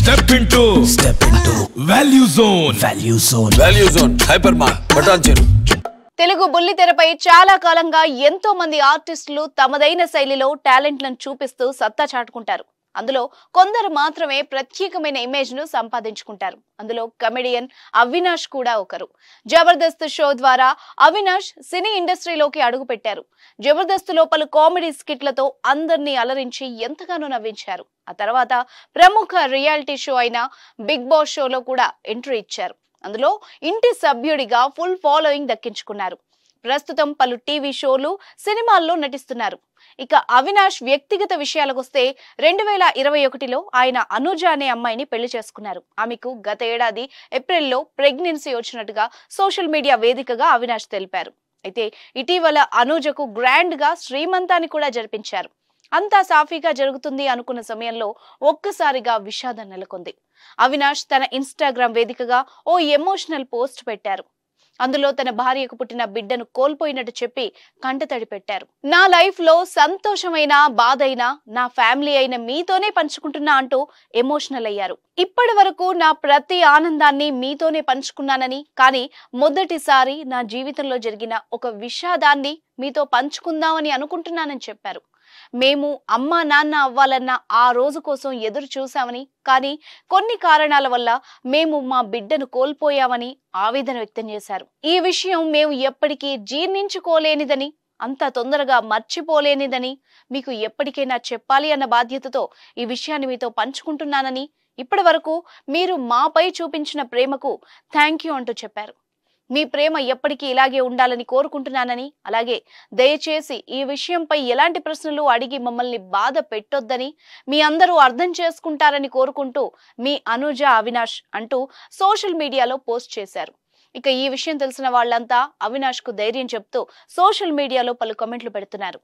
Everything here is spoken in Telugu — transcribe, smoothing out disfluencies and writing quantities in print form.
Step into Value Zone Hypermart Patancheru. Telugu బుల్లితెరపై చాలా కాలంగా ఎంతో మంది ఆర్టిస్టులు తమదైన శైలిలో టాలెంట్లను చూపిస్తూ సత్తా చాటుకుంటారు. అందులో కొందరు మాత్రమే ప్రత్యేకమైన ఇమేజ్ ను సంపాదించుకుంటారు. అందులో కమెడియన్ అవినాష్ కూడా ఒకరు. జబర్దస్త్ షో ద్వారా అవినాష్ సినీ ఇండస్ట్రీలోకి అడుగుపెట్టారు. జబర్దస్త్ లో పలు కామెడీ స్కిట్లతో అందరినీ అలరించి ఎంతగానో నవ్వించారు. ఆ తర్వాత ప్రముఖ రియాలిటీ షో అయిన బిగ్ బాస్ షోలో కూడా ఎంట్రీ ఇచ్చారు. అందులో ఇంటి సభ్యుడిగా ఫుల్ ఫాలోయింగ్ దక్కించుకున్నారు. ప్రస్తుతం పలు టీవీ షోలు, సినిమాల్లో నటిస్తున్నారు. ఇక అవినాష్ వ్యక్తిగత విషయాలకొస్తే 2021లో ఆయన అనుజ అనే అమ్మాయిని పెళ్లి చేసుకున్నారు. ఆమెకు గత ఏడాది ఏప్రిల్లో ప్రెగ్నెన్సీ వచ్చినట్టుగా సోషల్ మీడియా వేదికగా అవినాష్ తెలిపారు. అయితే ఇటీవల అనుజకు గ్రాండ్ గా శ్రీమంతాన్ని కూడా జరిపించారు. అంతా సాఫీగా జరుగుతుంది అనుకున్న సమయంలో ఒక్కసారిగా విషాదం నెలకొంది. అవినాష్ తన ఇన్స్టాగ్రామ్ వేదికగా ఓ ఎమోషనల్ పోస్ట్ పెట్టారు. అందులో తన భార్యకు పుట్టిన బిడ్డను కోల్పోయినట్టు చెప్పి కంటతడి పెట్టారు. నా లైఫ్ లో సంతోషమైన బాధైనా నా ఫ్యామిలీ అయిన మీతోనే పంచుకుంటున్నా అంటూ ఎమోషనల్ అయ్యారు. ఇప్పటి వరకు నా ప్రతి ఆనందాన్ని మీతోనే పంచుకున్నానని, కానీ మొదటిసారి నా జీవితంలో జరిగిన ఒక విషాదాన్ని మీతో పంచుకుందామని అనుకుంటున్నానని చెప్పారు. మేము అమ్మా నాన్న అవ్వాలన్న ఆ రోజు కోసం ఎదురు చూసామని, కానీ కొన్ని కారణాల వల్ల మేము మా బిడ్డను కోల్పోయామని ఆవేదన వ్యక్తం చేశారు. ఈ విషయం మేము ఎప్పటికీ జీర్ణించుకోలేనిదని, అంత తొందరగా మర్చిపోలేనిదని, మీకు ఎప్పటికైనా చెప్పాలి అన్న బాధ్యతతో ఈ విషయాన్ని మీతో పంచుకుంటున్నానని, ఇప్పటి వరకు మీరు మాపై చూపించిన ప్రేమకు థ్యాంక్ యూ అంటూ చెప్పారు. మీ ప్రేమ ఎప్పటికీ ఇలాగే ఉండాలని కోరుకుంటున్నానని, అలాగే దయచేసి ఈ విషయంపై ఎలాంటి ప్రశ్నలు అడిగి మమ్మల్ని బాధ పెట్టొద్దని మీ అందరూ అర్థం చేసుకుంటారని కోరుకుంటూ మీ అనుజ అవినాష్ అంటూ సోషల్ మీడియాలో పోస్ట్ చేశారు. ఇక ఈ విషయం తెలిసిన వాళ్ళంతా అవినాష్ కు ధైర్యం చెప్తూ సోషల్ మీడియాలో పలు కామెంట్లు పెడుతున్నారు.